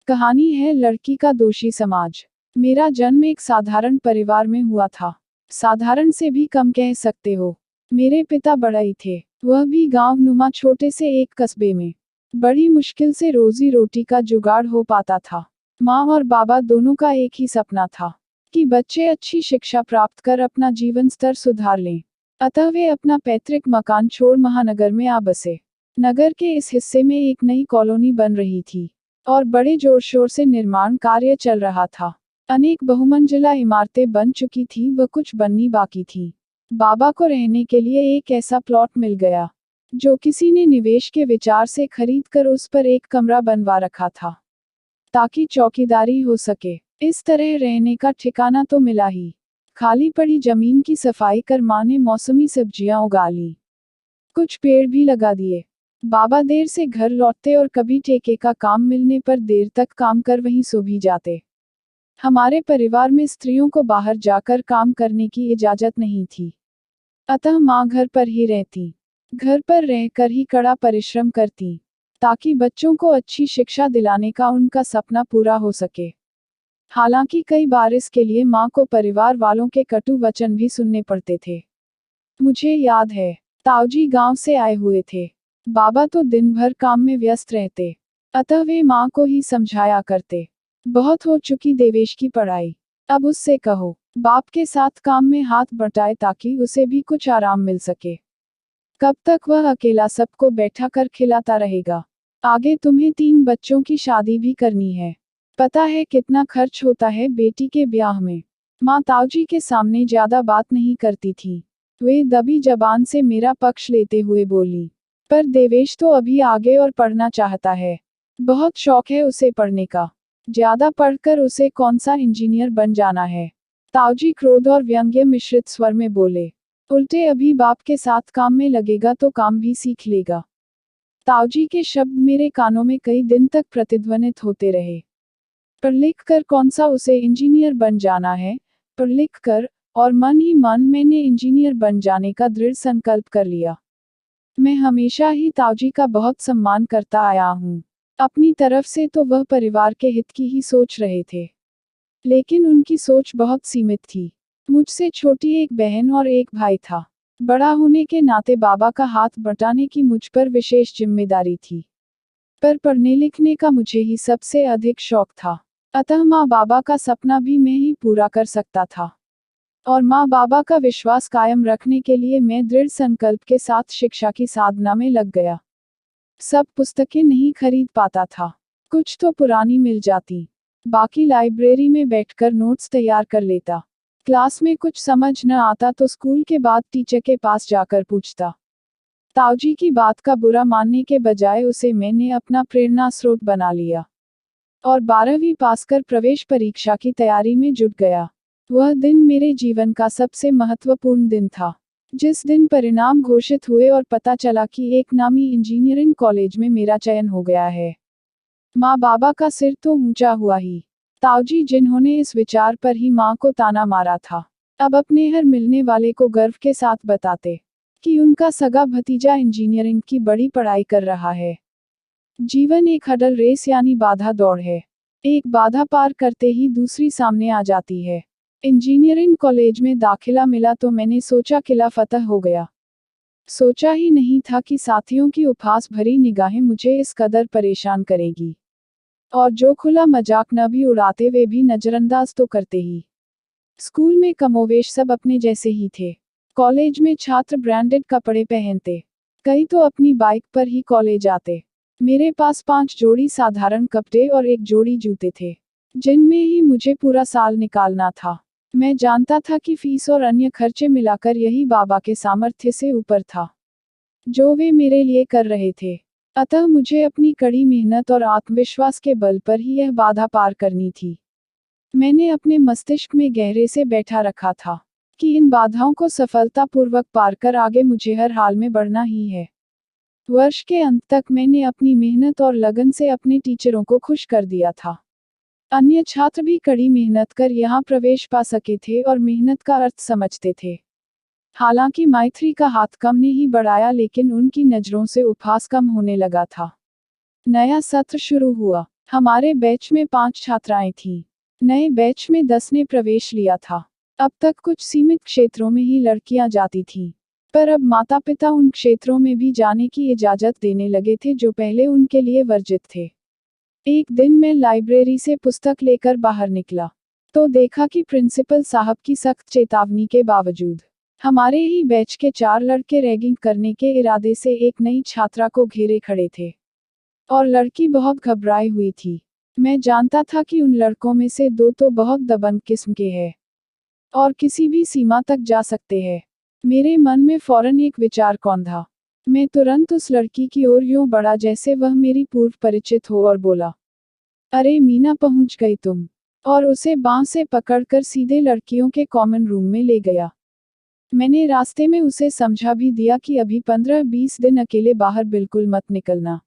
कहानी है लड़की का दोषी समाज। मेरा जन्म एक साधारण परिवार में हुआ था। साधारण से भी कम कह सकते हो। मेरे पिता बड़ई थे, वह भी गांव नुमा छोटे से एक कस्बे में। बड़ी मुश्किल से रोजी रोटी का जुगाड़ हो पाता था। माँ और बाबा दोनों का एक ही सपना था कि बच्चे अच्छी शिक्षा प्राप्त कर अपना जीवन स्तर सुधार लें। अतः वे अपना पैतृक मकान छोड़ महानगर में आ बसे। नगर के इस हिस्से में एक नई कॉलोनी बन रही थी और बड़े जोर शोर से निर्माण कार्य चल रहा था। अनेक बहुमंजिला इमारतें बन चुकी थी व कुछ बननी बाकी थी। बाबा को रहने के लिए एक ऐसा प्लॉट मिल गया जो किसी ने निवेश के विचार से खरीद कर उस पर एक कमरा बनवा रखा था ताकि चौकीदारी हो सके। इस तरह रहने का ठिकाना तो मिला ही। खाली पड़ी जमीन की सफाई कर माँ ने मौसमी सब्जियां उगा ली, कुछ पेड़ भी लगा दिए। बाबा देर से घर लौटते और कभी ठेके का काम मिलने पर देर तक काम कर वहीं सो भी जाते। हमारे परिवार में स्त्रियों को बाहर जाकर काम करने की इजाजत नहीं थी, अतः माँ घर पर ही रहती। घर पर रहकर ही कड़ा परिश्रम करती ताकि बच्चों को अच्छी शिक्षा दिलाने का उनका सपना पूरा हो सके। हालांकि कई बार इसके लिए माँ को परिवार वालों के कटु वचन भी सुनने पड़ते थे। मुझे याद है, ताऊजी गांव से आए हुए थे। बाबा तो दिन भर काम में व्यस्त रहते, अतः वे माँ को ही समझाया करते। बहुत हो चुकी देवेश की पढ़ाई, अब उससे कहो बाप के साथ काम में हाथ बटाए ताकि उसे भी कुछ आराम मिल सके। कब तक वह अकेला सबको बैठा कर खिलाता रहेगा। आगे तुम्हें 3 बच्चों की शादी भी करनी है, पता है कितना खर्च होता है बेटी के ब्याह में। माँ ताऊजी के सामने ज्यादा बात नहीं करती थी। वे दबी जबान से मेरा पक्ष लेते हुए बोली, पर देवेश तो अभी आगे और पढ़ना चाहता है। बहुत शौक है उसे पढ़ने का। ज्यादा पढ़कर उसे कौन सा इंजीनियर बन जाना है। ताऊजी क्रोध और व्यंग्य मिश्रित स्वर में बोले, उल्टे अभी बाप के साथ काम में लगेगा तो काम भी सीख लेगा। ताऊजी के शब्द मेरे कानों में कई दिन तक प्रतिध्वनित होते रहे। पढ़ लिख कर कौन सा उसे इंजीनियर बन जाना है। पढ़ लिख कर, और मन ही मन मैंने इंजीनियर बन जाने का दृढ़ संकल्प कर लिया। मैं हमेशा ही ताऊजी का बहुत सम्मान करता आया हूँ। अपनी तरफ से तो वह परिवार के हित की ही सोच रहे थे, लेकिन उनकी सोच बहुत सीमित थी। मुझसे छोटी एक बहन और एक भाई था। बड़ा होने के नाते बाबा का हाथ बटाने की मुझ पर विशेष जिम्मेदारी थी, पर पढ़ने लिखने का मुझे ही सबसे अधिक शौक था। अतः माँ बाबा का सपना भी मैं ही पूरा कर सकता था, और माँ बाबा का विश्वास कायम रखने के लिए मैं दृढ़ संकल्प के साथ शिक्षा की साधना में लग गया। सब पुस्तकें नहीं खरीद पाता था, कुछ तो पुरानी मिल जाती, बाकी लाइब्रेरी में बैठकर नोट्स तैयार कर लेता। क्लास में कुछ समझ न आता तो स्कूल के बाद टीचर के पास जाकर पूछता। ताऊजी की बात का बुरा मानने के बजाय उसे मैंने अपना प्रेरणा स्रोत बना लिया और 12वीं पास कर प्रवेश परीक्षा की तैयारी में जुट गया। वह दिन मेरे जीवन का सबसे महत्वपूर्ण दिन था, जिस दिन परिणाम घोषित हुए और पता चला कि एक नामी इंजीनियरिंग कॉलेज में मेरा चयन हो गया है। माँ बाबा का सिर तो ऊंचा हुआ ही। ताऊजी जिन्होंने इस विचार पर ही माँ को ताना मारा था, अब अपने हर मिलने वाले को गर्व के साथ बताते कि उनका सगा भतीजा इंजीनियरिंग की बड़ी पढ़ाई कर रहा है। जीवन एक हडल रेस यानी बाधा दौड़ है। एक बाधा पार करते ही दूसरी सामने आ जाती है। इंजीनियरिंग कॉलेज में दाखिला मिला तो मैंने सोचा किला फतह हो गया। सोचा ही नहीं था कि साथियों की उपहास भरी निगाहें मुझे इस कदर परेशान करेगी, और जो खुला मजाक न भी उड़ाते वे भी नजरअंदाज तो करते ही। स्कूल में कमोवेश सब अपने जैसे ही थे। कॉलेज में छात्र ब्रांडेड कपड़े पहनते, कई तो अपनी बाइक पर ही कॉलेज आते। मेरे पास 5 जोड़ी साधारण कपड़े और 1 जोड़ी जूते थे, जिनमें ही मुझे पूरा साल निकालना था। मैं जानता था कि फीस और अन्य खर्चे मिलाकर यही बाबा के सामर्थ्य से ऊपर था जो वे मेरे लिए कर रहे थे। अतः मुझे अपनी कड़ी मेहनत और आत्मविश्वास के बल पर ही यह बाधा पार करनी थी। मैंने अपने मस्तिष्क में गहरे से बैठा रखा था कि इन बाधाओं को सफलतापूर्वक पार कर आगे मुझे हर हाल में बढ़ना ही है। वर्ष के अंत तक मैंने अपनी मेहनत और लगन से अपने टीचरों को खुश कर दिया था। अन्य छात्र भी कड़ी मेहनत कर यहाँ प्रवेश पा सके थे और मेहनत का अर्थ समझते थे। हालांकि मैत्री का हाथ कम ने ही बढ़ाया, लेकिन उनकी नजरों से उपहास कम होने लगा था। नया सत्र शुरू हुआ। हमारे बैच में 5 छात्राएं थीं। नए बैच में 10 ने प्रवेश लिया था। अब तक कुछ सीमित क्षेत्रों में ही लड़कियां जाती थीं, पर अब माता पिता उन क्षेत्रों में भी जाने की इजाजत देने लगे थे जो पहले उनके लिए वर्जित थे। एक दिन मैं लाइब्रेरी से पुस्तक लेकर बाहर निकला तो देखा कि प्रिंसिपल साहब की सख्त चेतावनी के बावजूद हमारे ही बैच के 4 लड़के रैगिंग करने के इरादे से एक नई छात्रा को घेरे खड़े थे और लड़की बहुत घबराई हुई थी। मैं जानता था कि उन लड़कों में से 2 तो बहुत दबंग किस्म के हैं और किसी भी सीमा तक जा सकते हैं। मेरे मन में फौरन एक विचार कौंधा। मैं तुरंत उस लड़की की ओर यूं बढ़ा जैसे वह मेरी पूर्व परिचित हो और बोला, अरे मीना, पहुंच गई तुम। और उसे बांह से पकड़कर सीधे लड़कियों के कॉमन रूम में ले गया। मैंने रास्ते में उसे समझा भी दिया कि अभी 15-20 दिन अकेले बाहर बिल्कुल मत निकलना।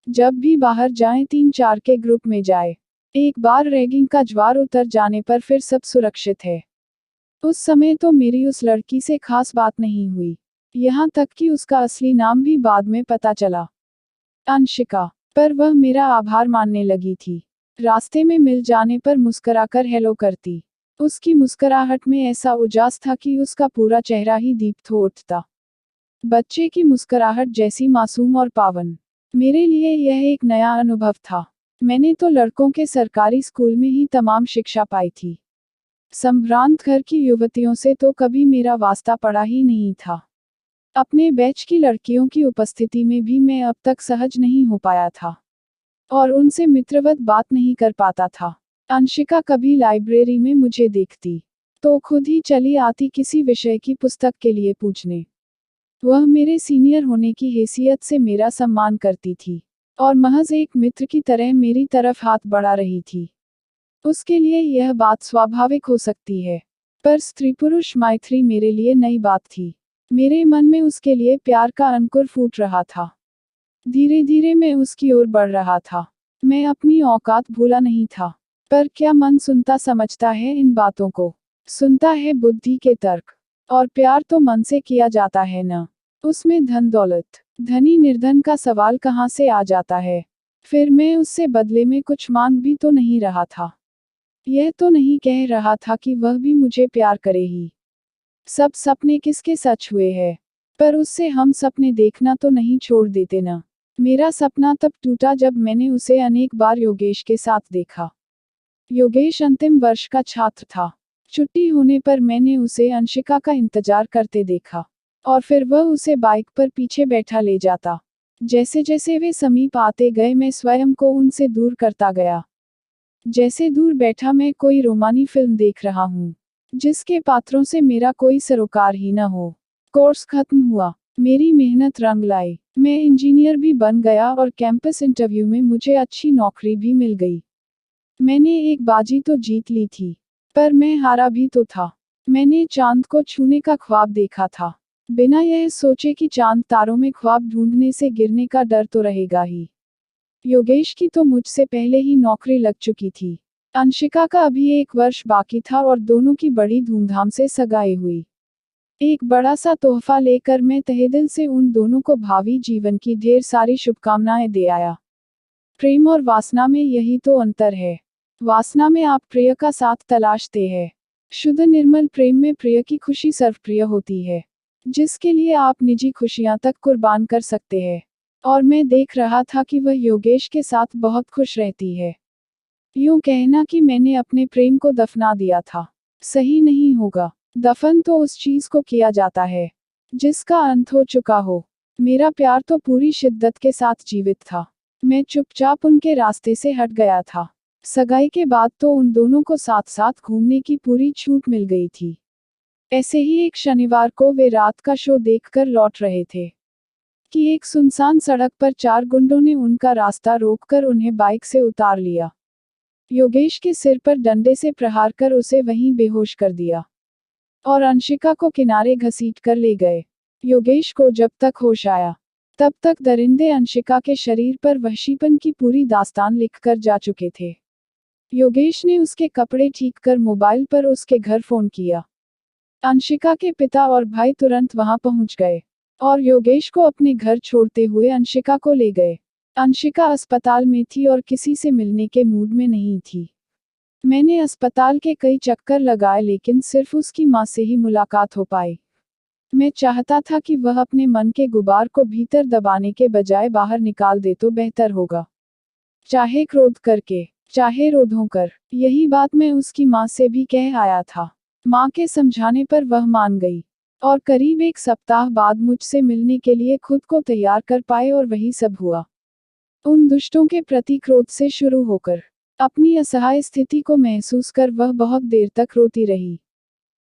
जब भी बाहर जाएं 3-4 के ग्रुप में जाए। एक बार रैगिंग का ज्वार उतर जाने पर फिर सब सुरक्षित है। उस समय तो मेरी उस लड़की से खास बात नहीं हुई, यहाँ तक कि उसका असली नाम भी बाद में पता चला, अंशिका। पर वह मेरा आभार मानने लगी थी। रास्ते में मिल जाने पर मुस्कुराकर हेलो करती। उसकी मुस्कुराहट में ऐसा उजास था कि उसका पूरा चेहरा ही दीप्त हो उठता। बच्चे की मुस्कुराहट जैसी मासूम और पावन। मेरे लिए यह एक नया अनुभव था। मैंने तो लड़कों के सरकारी स्कूल में ही तमाम शिक्षा पाई थी। संभ्रांत घर की युवतियों से तो कभी मेरा वास्ता पड़ा ही नहीं था। अपने बैच की लड़कियों की उपस्थिति में भी मैं अब तक सहज नहीं हो पाया था और उनसे मित्रवत बात नहीं कर पाता था। अंशिका कभी लाइब्रेरी में मुझे देखती तो खुद ही चली आती किसी विषय की पुस्तक के लिए पूछने। वह मेरे सीनियर होने की हैसियत से मेरा सम्मान करती थी और महज एक मित्र की तरह मेरी तरफ हाथ बढ़ा रही थी। उसके लिए यह बात स्वाभाविक हो सकती है, पर स्त्री पुरुष मैत्री मेरे लिए नई बात थी। मेरे मन में उसके लिए प्यार का अंकुर फूट रहा था। धीरे धीरे मैं उसकी ओर बढ़ रहा था। मैं अपनी औकात भूला नहीं था, पर क्या मन सुनता समझता है इन बातों को? सुनता है बुद्धि के तर्क। और प्यार तो मन से किया जाता है न। उसमें धन दौलत, धनी निर्धन का सवाल कहाँ से आ जाता है? फिर मैं उससे बदले में कुछ मांग भी तो नहीं रहा था। यह तो नहीं कह रहा था कि वह भी मुझे प्यार करे ही। सब सपने किसके सच हुए हैं? पर उससे हम सपने देखना तो नहीं छोड़ देते ना। मेरा सपना तब टूटा जब मैंने उसे अनेक बार योगेश के साथ देखा। योगेश अंतिम वर्ष का छात्र था। छुट्टी होने पर मैंने उसे अंशिका का इंतजार करते देखा और फिर वह उसे बाइक पर पीछे बैठा ले जाता। जैसे जैसे वे समीप आते गए मैं स्वयं को उनसे दूर करता गया। जैसे दूर बैठा मैं कोई रोमानी फिल्म देख रहा हूँ जिसके पात्रों से मेरा कोई सरोकार ही न हो। कोर्स खत्म हुआ। मेरी मेहनत रंग लाई। मैं इंजीनियर भी बन गया और कैंपस इंटरव्यू में मुझे अच्छी नौकरी भी मिल गई। मैंने एक बाजी तो जीत ली थी, पर मैं हारा भी तो था। मैंने चांद को छूने का ख्वाब देखा था, बिना यह सोचे कि चांद तारों में ख्वाब ढूंढने से गिरने का डर तो रहेगा ही। योगेश की तो मुझसे पहले ही नौकरी लग चुकी थी। अंशिका का अभी 1 वर्ष बाकी था और दोनों की बड़ी धूमधाम से सगाई हुई। एक बड़ा सा तोहफा लेकर मैं तहेदिल से उन दोनों को भावी जीवन की ढेर सारी शुभकामनाएं दे आया। प्रेम और वासना में यही तो अंतर है। वासना में आप प्रिय का साथ तलाशते हैं। शुद्ध निर्मल प्रेम में प्रिय की खुशी सर्वप्रिय होती है, जिसके लिए आप निजी खुशियां तक कुर्बान कर सकते हैं। और मैं देख रहा था कि वह योगेश के साथ बहुत खुश रहती है। यूं कहना कि मैंने अपने प्रेम को दफना दिया था, सही नहीं होगा। दफन तो उस चीज को किया जाता है जिसका अंत हो चुका हो। मेरा प्यार तो पूरी शिद्दत के साथ जीवित था। मैं चुपचाप उनके रास्ते से हट गया था। सगाई के बाद तो उन दोनों को साथ साथ घूमने की पूरी छूट मिल गई थी। ऐसे ही एक शनिवार को वे रात का शो देखकर लौट रहे थे कि एक सुनसान सड़क पर 4 गुंडों ने उनका रास्ता रोककर उन्हें बाइक से उतार लिया। योगेश के सिर पर डंडे से प्रहार कर उसे वहीं बेहोश कर दिया और अंशिका को किनारे घसीट कर ले गए। योगेश को जब तक होश आया, तब तक दरिंदे अंशिका के शरीर पर वहशीपन की पूरी दास्तान लिखकर जा चुके थे। योगेश ने उसके कपड़े ठीक कर मोबाइल पर उसके घर फोन किया। अंशिका के पिता और भाई तुरंत वहां पहुंच गए और योगेश को अपने घर छोड़ते हुए अंशिका को ले गए। अंशिका अस्पताल में थी और किसी से मिलने के मूड में नहीं थी। मैंने अस्पताल के कई चक्कर लगाए लेकिन सिर्फ उसकी माँ से ही मुलाकात हो पाई। मैं चाहता था कि वह अपने मन के गुबार को भीतर दबाने के बजाय बाहर निकाल दे तो बेहतर होगा। चाहे क्रोध करके, चाहे रोधों कर। यही बात मैं उसकी माँ से भी कह आया था। माँ के समझाने पर वह मान गई और करीब 1 सप्ताह बाद मुझसे मिलने के लिए खुद को तैयार कर पाए और वही सब हुआ। उन दुष्टों के प्रति क्रोध से शुरू होकर अपनी असहाय स्थिति को महसूस कर वह बहुत देर तक रोती रही।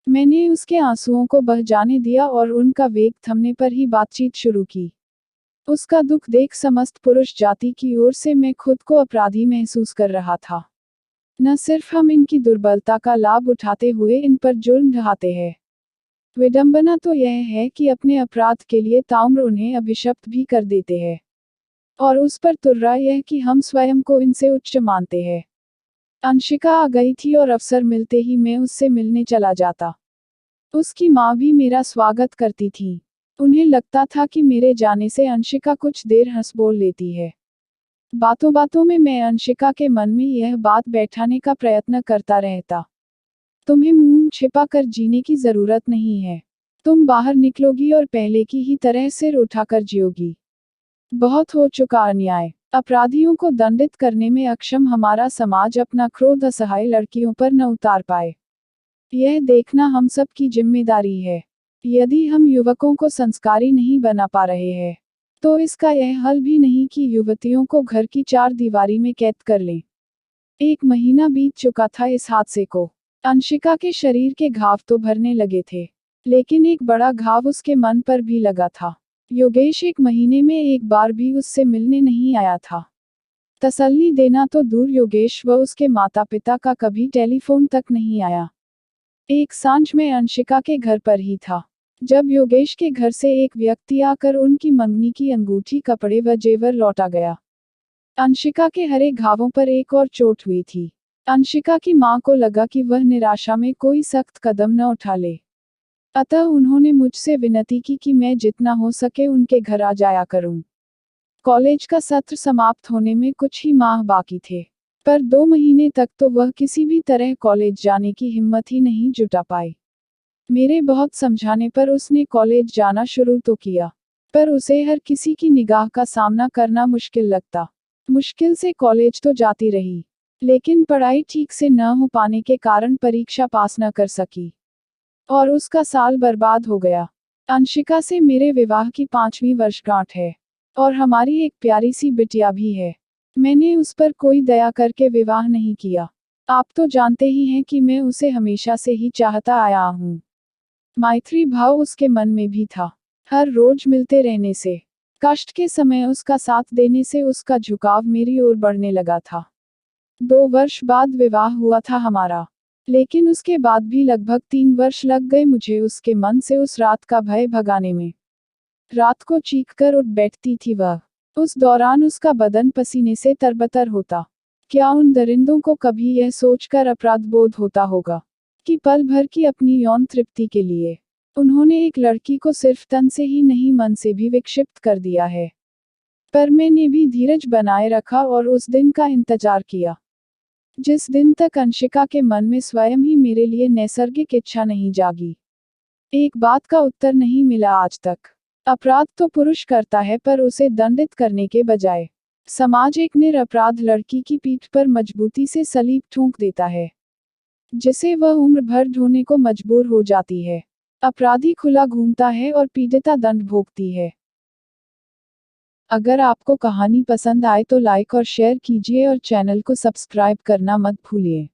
मैंने उसके आंसुओं को बह जाने दिया और उनका वेग थमने पर ही बातचीत शुरू की। उसका दुख देख समस्त पुरुष जाति की ओर से मैं खुद को अपराधी महसूस कर रहा था। न सिर्फ हम इनकी दुर्बलता का लाभ उठाते हुए इन पर जुल्म ढहाते हैं, विडंबना तो यह है कि अपने अपराध के लिए ताउम्र उन्हें अभिशप्त भी कर देते हैं। और उस पर तुर्रा यह कि हम स्वयं को इनसे उच्च मानते हैं। अंशिका आ गई थी और अवसर मिलते ही मैं उससे मिलने चला जाता। उसकी माँ भी मेरा स्वागत करती थी। उन्हें लगता था कि मेरे जाने से अंशिका कुछ देर हंस बोल लेती है। बातों बातों में मैं अंशिका के मन में यह बात बैठाने का प्रयत्न करता रहता। तुम्हें मुंह छिपा कर जीने की जरूरत नहीं है। तुम बाहर निकलोगी और पहले की ही तरह सिर उठाकर जियोगी। बहुत हो चुका अन्याय। अपराधियों को दंडित करने में अक्षम हमारा समाज अपना क्रोध असहाय लड़कियों पर न उतार पाए। यह देखना हम सब की जिम्मेदारी है। यदि हम युवकों को संस्कारी नहीं बना पा रहे हैं, तो इसका यह हल भी नहीं कि युवतियों को घर की 4 दीवारी में कैद कर लें। 1 महीना बीत चुका था इस हादसे को। अंशिका के शरीर के घाव तो भरने लगे थे, लेकिन एक बड़ा घाव उसके मन पर भी लगा था। योगेश 1 महीने में एक बार भी उससे मिलने नहीं आया था। तसल्ली देना तो दूर, योगेश व उसके माता पिता का कभी टेलीफोन तक नहीं आया। एक सांझ में अंशिका के घर पर ही था, जब योगेश के घर से एक व्यक्ति आकर उनकी मंगनी की अंगूठी, कपड़े व जेवर लौटा गया। अंशिका के हरे घावों पर एक और चोट हुई थी। अंशिका की माँ को लगा कि वह निराशा में कोई सख्त कदम न उठा ले। अतः उन्होंने मुझसे विनती की कि मैं जितना हो सके उनके घर आ जाया करूं। कॉलेज का सत्र समाप्त होने में कुछ ही माह बाकी थे, पर 2 महीने तक तो वह किसी भी तरह कॉलेज जाने की हिम्मत ही नहीं जुटा पाई। मेरे बहुत समझाने पर उसने कॉलेज जाना शुरू तो किया, पर उसे हर किसी की निगाह का सामना करना मुश्किल लगता। मुश्किल से कॉलेज तो जाती रही, लेकिन पढ़ाई ठीक से न हो पाने के कारण परीक्षा पास न कर सकी और उसका साल बर्बाद हो गया। अंशिका से मेरे विवाह की 5वीं वर्षगांठ है और हमारी एक प्यारी सी बिटिया भी है। मैंने उस पर कोई दया करके विवाह नहीं किया। आप तो जानते ही हैं कि मैं उसे हमेशा से ही चाहता आया हूँ। मैत्री भाव उसके मन में भी था। हर रोज मिलते रहने से, कष्ट के समय उसका साथ देने से उसका झुकाव मेरी ओर बढ़ने लगा था। 2 वर्ष बाद विवाह हुआ था हमारा, लेकिन उसके बाद भी लगभग 3 वर्ष लग गए मुझे उसके मन से उस रात का भय भगाने में। रात को चीख कर उठ बैठती थी वह। उस दौरान उसका बदन पसीने से तरबतर होता। क्या उन दरिंदों को कभी यह सोचकर अपराध बोध होता होगा कि पल भर की अपनी यौन तृप्ति के लिए उन्होंने एक लड़की को सिर्फ तन से ही नहीं मन से भी विक्षिप्त कर दिया है। पर मैंने भी धीरज बनाए रखा और उस दिन का इंतजार किया, जिस दिन तक अंशिका के मन में स्वयं ही मेरे लिए नैसर्गिक इच्छा नहीं जागी। एक बात का उत्तर नहीं मिला आज तक। अपराध तो पुरुष करता है, पर उसे दंडित करने के बजाय समाज एक निरपराध लड़की की पीठ पर मजबूती से सलीब ठोंक देता है, जिसे वह उम्र भर ढोने को मजबूर हो जाती है। अपराधी खुला घूमता है और पीड़िता दंड भोगती है। अगर आपको कहानी पसंद आए तो लाइक और शेयर कीजिए और चैनल को सब्सक्राइब करना मत भूलिए।